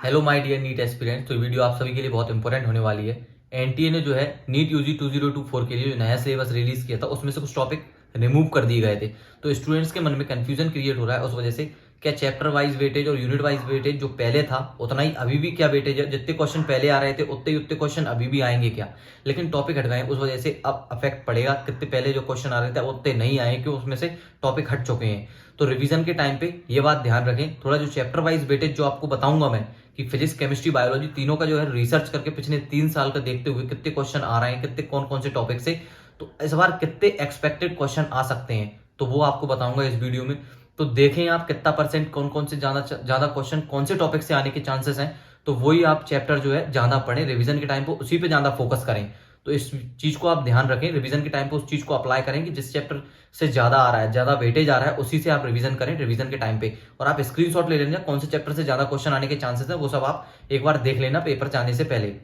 Hello my dear NEET aspirants. तो video आप सभी के लिए बहुत इंपॉर्टेंट होने वाली है। एनटीए ने जो है नीट यूजी 2024 के लिए जो नया सिलेबस रिलीज किया था उसमें से कुछ टॉपिक रिमूव कर दिए गए थे। तो स्टूडेंट्स के मन में कंफ्यूजन क्रिएट हो रहा है उस वजह से क्या चैप्टर वाइज वेटेज और यूनिट वाइज वेटेज जो पहले था उतना ही अभी भी क्या वेटेज है, जितने क्वेश्चन पहले आ रहे थे उतने क्वेश्चन अभी भी आएंगे क्या। लेकिन टॉपिक हट गए उस वजह से अब अफेक्ट पड़ेगा। कितने पहले जो क्वेश्चन आ रहे थे उतने नहीं आए क्योंकि उसमें से टॉपिक हट चुके हैं। तो रिवीजन के टाइम पे ये बात ध्यान रखें। थोड़ा जो चैप्टर वाइज वेटेज जो आपको बताऊंगा मैं कि फिजिक्स केमिस्ट्री बायोलॉजी तीनों का जो है रिसर्च करके पिछले 3 साल का देखते हुए कितने क्वेश्चन आ रहे हैं, कितने कौन कौन से टॉपिक से, तो इस बार कितने एक्सपेक्टेड क्वेश्चन आ सकते हैं तो वो आपको बताऊंगा इस वीडियो में। तो देखें आप कितना परसेंट कौन कौन से ज्यादा ज्यादा क्वेश्चन कौन से टॉपिक से आने के चांसेस हैं। तो वही आप चैप्टर जो है ज्यादा पढ़ें रिवीजन के टाइम पर, उसी पे ज्यादा फोकस करें। तो इस चीज को आप ध्यान रखें, रिवीजन के टाइम पे उस चीज को अप्लाई करें कि जिस चैप्टर से ज्यादा आ रहा है, ज्यादा वेटेज आ रहा है, उसी से आप रिवीजन करें रिवीजन के टाइम पे। और आप स्क्रीनशॉट ले लेना कौन से चैप्टर से ज्यादा क्वेश्चन आने के चांसेस है, वो सब आप एक बार देख लेना पेपर जाने से पहले।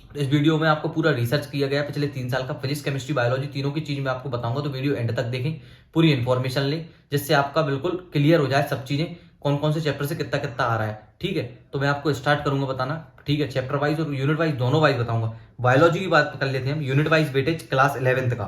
तो इस वीडियो में आपको पूरा रिसर्च किया गया पिछले 3 साल का फिजिक्स केमिस्ट्री बायोलॉजी तीनों की चीज मैं आपको बताऊंगा। तो वीडियो एंड तक देखें, पूरी इंफॉर्मेशन लें जिससे आपका बिल्कुल क्लियर हो जाए सब चीजें, कौन कौन से चैप्टर से कितना कितना आ रहा है। ठीक है, तो मैं आपको स्टार्ट करूंगा बताना। ठीक है, चैप्टर वाइज और यूनिट वाइज दोनों वाइज बताऊंगा। बायोलॉजी की बात कर लेते हैं हम, unit wise weightage class 11th का।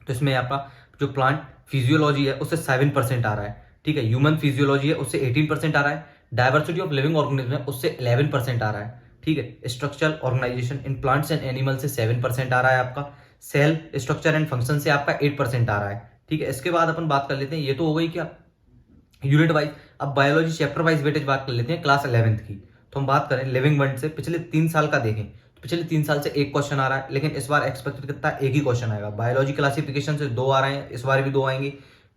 तो इसमें आपका जो प्लांट फिजियोलॉजी है उससे 7% आ रहा है। ठीक है, ह्यूमन फिजियोलॉजी है उससे 18% आ रहा है। डायवर्सिटी ऑफ लिविंग ऑर्गेनिज्म है उससे 11% आ रहा है। ठीक है, structural organisation in plants and animal से 7% आ रहा है आपका। सेल स्ट्रक्चर एंड फंक्शन से आपका 8% आ रहा है। ठीक है, इसके बाद अपन बात कर लेते हैं, ये तो हो गई क्या यूनिट वाइज। अब बायोलॉजी चैप्टर वाइज वेटेज बात कर लेते हैं क्लास 11th की। तो हम बात करें लिविंग वर्ल्ड से पिछले 3 साल का देखें तो पिछले 3 साल से एक क्वेश्चन आ रहा है, लेकिन इस बार एक्सपेक्टेड कितना, एक ही क्वेश्चन आएगा। बायोलॉजी क्लासिफिकेशन से 2 आ रहे हैं, इस बार भी 2 आएंगे।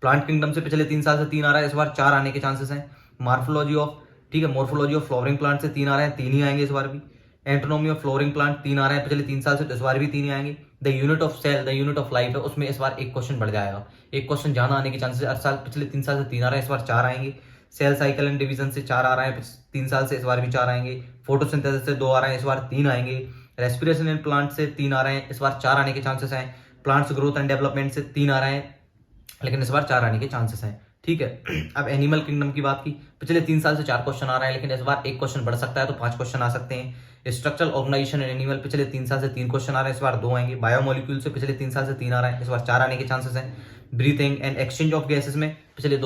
प्लांट किंगडम से पिछले 3 साल से 3 आ रहा है, इस बार 4 आने के चांसेस हैं। मार्फोलॉजी ऑफ, ठीक है, मोर्फोलॉजी ऑफ फ्लोरिंग प्लांट से 3 आ रहे हैं, 3 ही आएंगे इस बार भी। एंटोनॉमी ऑफ फ्लोरिंग प्लांट 3 आ रहे हैं पिछले 3 साल से, तो इस बार भी 3 ही आएंगे। The unit of cell, the unit of life है उसमें इस बार एक क्वेश्चन बढ़ जाएगा, एक क्वेश्चन ज्यादा आने के चांसेस। हर साल पिछले 3 साल से 3 आ रहा है, इस बार 4 आएंगे। सेल साइकिल एंड डिवीजन से 4 आ रहा है 3 साल से, इस बार भी 4 आएंगे। फोटोसिंथेसिस से 2 आ रहे हैं, इस बार 3 आएंगे। रेस्पिरेशन इन प्लांट से 3 आ रहे हैं, इस बार 4 आने के चांसेस हैं। प्लांट्स ग्रोथ एंड डेवलपमेंट से 3 आ रहे हैं, लेकिन इस बार 4 आने के चांसेस हैं। ठीक है, अब एनिमल किंगडम की बात की, पिछले 3 साल से 4 क्वेश्चन आ रहे हैं, लेकिन इस बार एक क्वेश्चन बढ़ सकता है तो 5 क्वेश्चन आ सकते हैं। स्ट्रक्चरल ऑर्गेनाइजेशन एनिमल पिछले 3 साल से 3 क्वेश्चन आ रहे हैं, इस बार 2 आएंगे। बायोमोलिक्यूल से पिछले 3 साल से 3 आ रहे हैं, इस बार 4 आने के चांसेस हैं। Breathing and exchange of gases में पिछले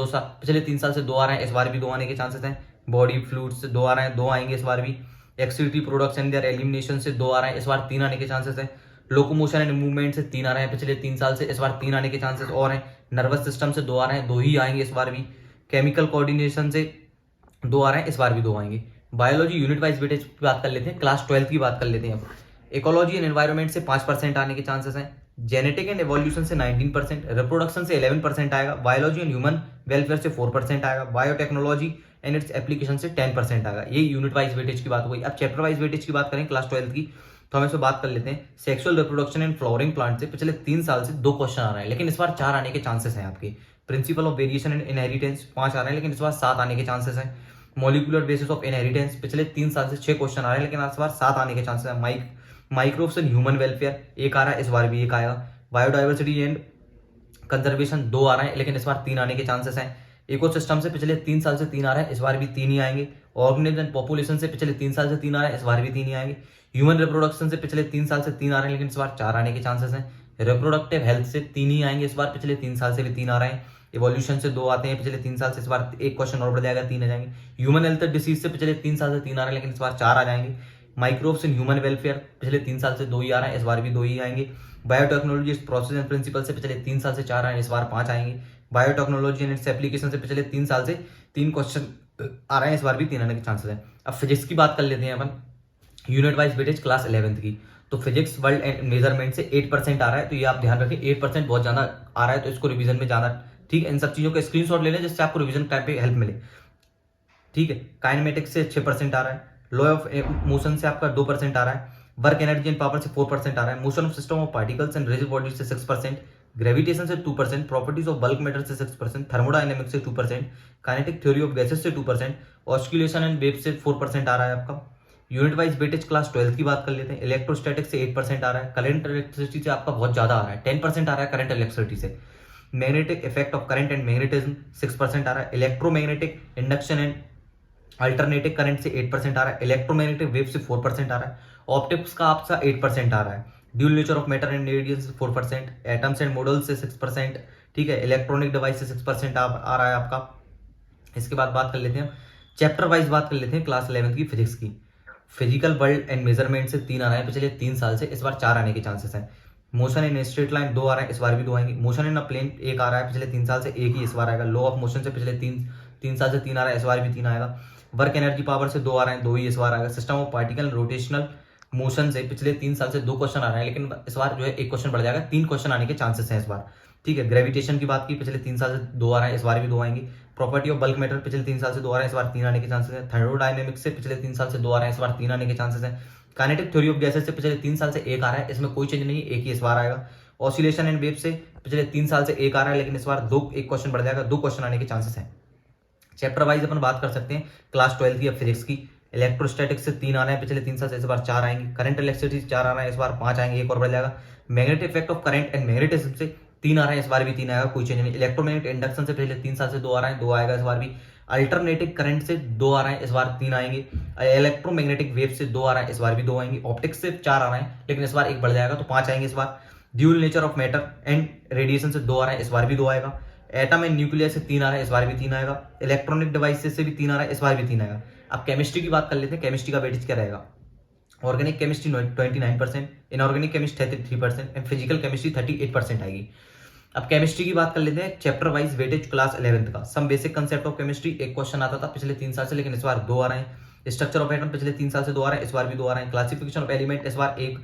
3 साल से 2 आ रहे हैं, इस बार भी 2 आने के चांसेस हैं। बॉडी फ्लूइड्स से 2 आ रहे हैं, 2 आएंगे इस बार भी। एक्सिटी प्रोडक्शन देयर एलिमिनेशन से 2 आ रहे हैं, इस बार 3 आने के चांसेस हैं। लोकोमोशन एंड मूवमेंट से 3 आ रहे हैं पिछले 3 साल से, इस बार 3 आने के चांसेस और हैं। नर्वस सिस्टम से 2 आ रहे हैं, 2 ही आएंगे इस बार भी। केमिकल कोऑर्डिनेशन से 2 आ रहे हैं, इस बार भी 2 आएंगे। बायोलॉजी यूनिट वाइज वेटेज की बात कर लेते हैं, क्लास 12th की बात कर लेते हैं अब। इकोलॉजी एंड एनवायरमेंट से 5% आने के चांसेस हैं। जेनेटिक एंड एवोल्यूशन से 19%, रिप्रोडक्शन से 11% आएगा। बायोलॉजी एंड ह्यूमन वेलफेयर से 4% आएगा। बायोटेक्नोलॉजी एंड इट्स एप्लीकेशन से 10% आएगा। ये यूनिट वाइज वेटेज की बात हो गई। अब चैप्टर वाइज वेटेज की बात करें क्लास 12th की, तो हम इसमें बात कर लेते हैं। Sexual reproduction and flowering plant से पिछले 3 साल से 2 क्वेश्चन आ रहे हैं, लेकिन इस बार 4 आने के चांसेस हैं आपके। Principle of variation and inheritance 5 आ रहे हैं, लेकिन इस बार 7 आने के चांसेस हैं। मॉलिक्यूलर बेसिस ऑफ इनहेरिटेंस पिछले 3 साल से 6 क्वेश्चन आ रहे हैं, लेकिन इस बार 7 आने के चांसेस हैं। माइक्रोब्स एंड ह्यूमन वेलफेयर 1 आ रहा है, इस बार भी 1 आएगा। बायोडाइवर्सिटी एंड कंजर्वेशन 2 आ रहे हैं, लेकिन इस बार 3 आने के चांसेस हैं। इकोसिस्टम से पिछले 3 साल से 3 आ रहा है, इस बार भी 3 ही आएंगे। ऑर्गेनिज्म एंड पॉपुलेशन से पिछले 3 साल से 3 आ रहा है, इस बार भी 3 ही आएंगे। ह्यूमन रिप्रोडक्शन से पिछले 3 साल से 3 आ रहे हैं, लेकिन इस बार 4 आने के चांसेस हैं। रिप्रोडक्टिव हेल्थ से 3 ही आएंगे इस बार, पिछले 3 साल से भी 3 आ रहे हैं। इवोल्यूशन से 2 आते हैं पिछले 3 साल से, इस बार एक क्वेश्चन और बढ़ जाएगा, 3 आ जाएंगे। ह्यूमन हेल्थ डिसीज से पिछले 3 साल से 3 आ रहे हैं, लेकिन इस बार 4 आ जाएंगे। माइक्रोब्स इन ह्यूमन वेलफेयर पिछले 3 साल से 2 ही आ रहे हैं, इस बार भी 2 ही आएंगे। बायोटेक्नोलॉजी प्रोसेस एंड प्रिंसिपल से पिछले 3 साल से 4 आए हैं, इस बार 5 आएंगे। बायोटेक्नोलॉजी एंड इट्स एप्लीकेशन से पिछले 3 साल से 3 क्वेश्चन आ रहे हैं, इस बार भी 3 आने के चांसेस हैं। अब फिजिक्स की बात कर लेते हैं अपन, unit wise weightage class 11th की। तो फिजिक्स वर्ल्ड एंड मेजरमेंट से 8% आ रहा है, तो ये आप ध्यान रखें 8% बहुत ज्यादा आ रहा है, तो इसको रिवीजन में जाना। ठीक है, इन सब चीजों का स्क्रीनशॉट ले लें जिससे आपको रिवीजन टाइम पे हेल्प मिले। ठीक है, काइनेमेटिक्स से 6% आ रहा है। लॉ ऑफ मोशन से आपका 2% आ रहा है। वर्क एनर्जी एंड पावर से 4% आ रहा है। Motion of system of particles and rigid bodies से 6%। ग्रेविटेशन से 2%, प्रॉपर्टीज ऑफ बल्क मैटर से 6%, थर्मोडायनेमिक्स से 2%, काइनेटिक थ्योरी ऑफ गैसेस से 2%, ऑस्किलेशन एंड वेव से 4% आ रहा है आपका। Unit wise weightage class 12th की बात कर लेते हैं। इलेक्ट्रोस्टैटिक से 8% आ रहा है। करंट इलेक्ट्रिसिटी से आपका बहुत ज्यादा आ रहा है, 10% आ रहा है करंट इलेक्ट्रिसिटी से। Magnetic effect of current and magnetism 6% आ रहा है। Electromagnetic induction and alternative current से 8% आ रहा है, इलेक्ट्रोमैग्नेटिक वेव से 4% आ रहा है, ऑप्टिक्स का आपका 8% आ रहा है, dual nature of matter and radius से 4%, एटम्स एंड मॉडल्स से 6%, ठीक है, इलेक्ट्रॉनिक डिवाइस से 6% आ रहा है आपका। इसके बाद बात कर लेते हैं चैप्टर वाइज, बात कर लेते हैं क्लास 11th की फिजिक्स की। फिजिकल वर्ल्ड एंड मेजरमेंट से 3 आ रहा है पिछले 3 साल से, इस बार 4 आने के चांसेस हैं। मोशन इन स्ट्रेट लाइन 2 आ रहा है, इस बार भी 2 आएंगे। मोशन इन अ प्लेन 1 आ रहा है पिछले 3 साल से, 1 ही इस बार आएगा। लॉ ऑफ मोशन से पिछले 3 साल से 3 आ रहा है, इस बार भी 3 आएगा। वर्क एनर्जी पावर से 2 आ रहे हैं, 2 ही इस बार आएगा। System of particle rotational motion से पिछले 3 साल से 2 क्वेश्चन आ रहे हैं, लेकिन इस बार जो है 1 क्वेश्चन बढ़ जाएगा, 3 क्वेश्चन आने के चांसेस हैं इस बार, ठीक है। ग्रेविटेशन की बात की, पिछले 3 साल से 2 आ रहा है, इस बार भी 2 आएंगे। प्रॉपर्टी ऑफ बल्क मैटर पिछले 3 साल से 2 आ रहा है, इस बार 3 आने के चांसेस हैं। थर्मोडायनेमिक्स से पिछले 3 साल से 2 आ रहा है, इस बार 3 आने के चांसेस हैं। काइनेटिक थ्योरी ऑफ गैसेस से पिछले 3 साल से 1 आ रहा है, इसमें कोई चेंज नहीं है, 1 ही इस बार आएगा। ऑसिलेशन एंड वेव से पिछले 3 साल से 1 आ रहा है, लेकिन इस बार 1 क्वेश्चन बढ़ जाएगा, 2 क्वेश्चन आने के चांसेस हैं। चैप्टर वाइज अपन बात कर सकते हैं क्लास 12 की फिजिक्स की। इलेक्ट्रोस्टैटिक्स से 3 आ रहे हैं पिछले 3 साल से, इस बार 4 आएंगे। करंट इलेक्ट्रिसिटी से 4 आ रहा है, इस बार 5 आएंगे, 1 और बढ़ जाएगा। Magnetic effect of current and magnetism से 3 आ रहा है, इस बार भी 3 आएगा, कोई चेंज नहीं। इलेक्ट्रोमैग्नेटिक इंडक्शन से पिछले 3 साल से 2 आ रहा है, 2 आएगा इस बार भी। अल्टरनेटिव करंट से 2 आ रहा है, इस बार 3 आएंगे। इलेक्ट्रोमैग्नेटिक वेव से 2 आ रहा है, इस बार भी 2 आएंगे। ऑप्टिक्स से 4 आ रहा है, लेकिन इस बार 1 बढ़ जाएगा, तो 5 आएंगे इस बार। Dual nature of matter and radiation से 2 आ रहा है, इस बार भी 2 आएगा। एटम एंड न्यूक्लियर से 3 आ रहा है, इस बार भी 3 आएगा। इलेक्ट्रॉनिक डिवाइस से भी 3 आ रहा है, इस बार भी 3 आएगा। अब केमिस्ट्री की बात कर लेते हैं, केमिस्ट्री का वेटेज क्या रहेगा। Organic chemistry 29%, inorganic chemistry 33% and physical chemistry 38% आएगी। अब केमिस्ट्री की बात कर लेते हैं chapter wise weightage class 11th का। Some basic concept of chemistry 1 question आता था पिछले 3 साल से, लेकिन इस बार 2 आ रहे हैं। स्ट्रक्चर ऑफ एटम पिछले 3 साल से 2 आ रहे हैं, इस बार भी 2 आ रहे हैं। क्लासिफिकेशन ऑफ एलिमेंट इस बार 1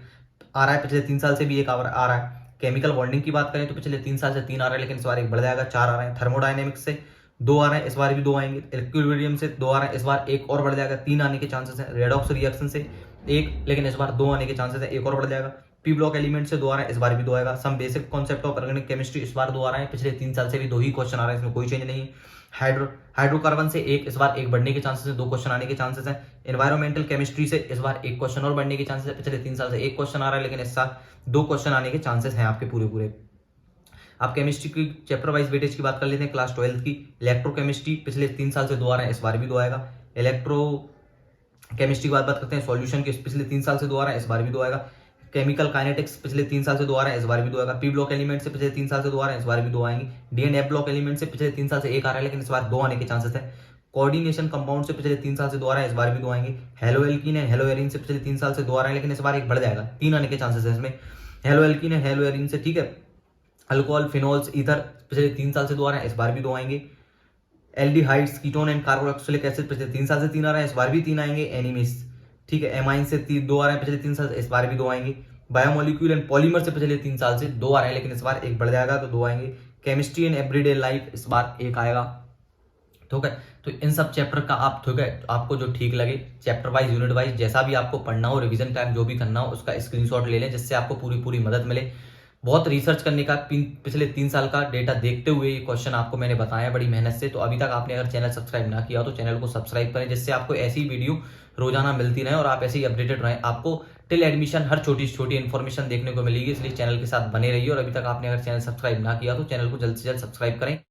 आ रहा है, पिछले 3 साल से भी 1 आ रहा है। केमिकल बॉन्डिंग की बात करें तो पिछले 3 साल से 3 आ रहा है, लेकिन इस बार 1 बढ़ जाएगा, 4 आ रहे हैं। थर्मोडायनेमिक्स से 2 आ रहे हैं, इस बार भी 2 आएंगे। इक्विलिब्रियम से 2 आ रहे हैं, इस बार 1 और बढ़ जाएगा, 3 आने के चांसेस हैं। रेडॉक्स रिएक्शन से 1, लेकिन इस बार 2 आने के चांसेस है, 1 और बढ़ जाएगा। पी ब्लॉक एलिमेंट से 2 आ रहा है, इस बार भी 2 आएगा। Some basic concept of organic chemistry इस बार 2 आ रहा है, पिछले 3 साल से भी 2 ही क्वेश्चन आ रहा है, इसमें कोई चेंज नहीं है। हाइड्रोकार्बन से 1, इस बार 1 बढ़ने के चांसेस है, 2 क्वेश्चन आने के चांसेस हैं। एनवायरमेंटल केमिस्ट्री से इस बार 1 क्वेश्चन और बढ़ने के चांसेस है, पिछले 3 साल से 1 क्वेश्चन आ रहा है, लेकिन इस साल 2 क्वेश्चन आने के चांसेस हैं आपके पूरे। आप केमिस्ट्री की चैप्टर वाइज वेटेज की बात कर लेते हैं क्लास 12 की। इलेक्ट्रोकेमिस्ट्री पिछले 3 साल से 2 आ रहे हैं, इस बार भी 2 आएगा। इलेक्ट्रो केमिस्ट्री की बात करते हैं सॉल्यूशन की, पिछले 3 साल से 2 आ रहा है, इस बार भी 2 आएगा। केमिकल काइनेटिक्स पिछले 3 साल से 2 आ रहा है, इस बार भी 2 आएगा। पी ब्लॉक एलिमेंट से पिछले 3 साल से 2 आ रहे हैं, इस बार भी 2 आएंगे। D and F block element से पिछले 3 साल से 1 आ रहा है, लेकिन इस बार 2 आने के चांसेस है। कोऑर्डिनेशन कंपाउंड से पिछले 3 साल से 2 आ रहा है, इस बार भी 2 आएंगे। Hello alkene and hello Erin से पिछले 3 साल से 2 आ रहे हैं, लेकिन इस बार 1 बढ़ जाएगा, 3 आने के चांसेस है इसमें। Hello alkene and hello Erin से, ठीक है। अल्कोहल, फिनोल्स, ईथर पिछले 3 साल से 2 आ रहे हैं, इस बार भी 2 आएंगे। Aldehydes, ketone and carboxylic acid पिछले 3 साल से 3 आ रहा है, इस बार भी 3 आएंगे। एनिमीज, ठीक है। एमाइन से 2 आ रहे हैं पिछले 3 साल से, इस बार भी 2 आएंगे। बायोमोलिक्यूल एंड पॉलीमर से पिछले 3 साल से 2 आ रहे हैं, लेकिन इस बार 1 बढ़ जाएगा, तो 2 आएंगे। केमिस्ट्री एंड एवरीडे लाइफ इस बार 1 आएगा, ठीक है। तो इन सब चैप्टर का आप, ठीक है, आपको जो ठीक लगे चैप्टर वाइज, यूनिट वाइज, जैसा भी आपको पढ़ना हो, रिवीजन टाइम जो भी करना हो, उसका स्क्रीनशॉट ले लें, जिससे आपको पूरी मदद मिले। बहुत रिसर्च करने का, पिछले 3 साल का डेटा देखते हुए ये क्वेश्चन आपको मैंने बताया बड़ी मेहनत से। तो अभी तक आपने अगर चैनल सब्सक्राइब ना किया हो तो चैनल को सब्सक्राइब करें, जिससे आपको ऐसी वीडियो रोजाना मिलती रहे और आप ऐसे ही अपडेटेड रहें। आपको टिल एडमिशन हर छोटी से छोटी इन्फॉर्मेशन देखने को मिलेगी, इसलिए चैनल के साथ बने रहिए। और अभी तक आपने अगर चैनल सब्सक्राइब ना किया तो चैनल को जल्द से जल्द सब्सक्राइब करें।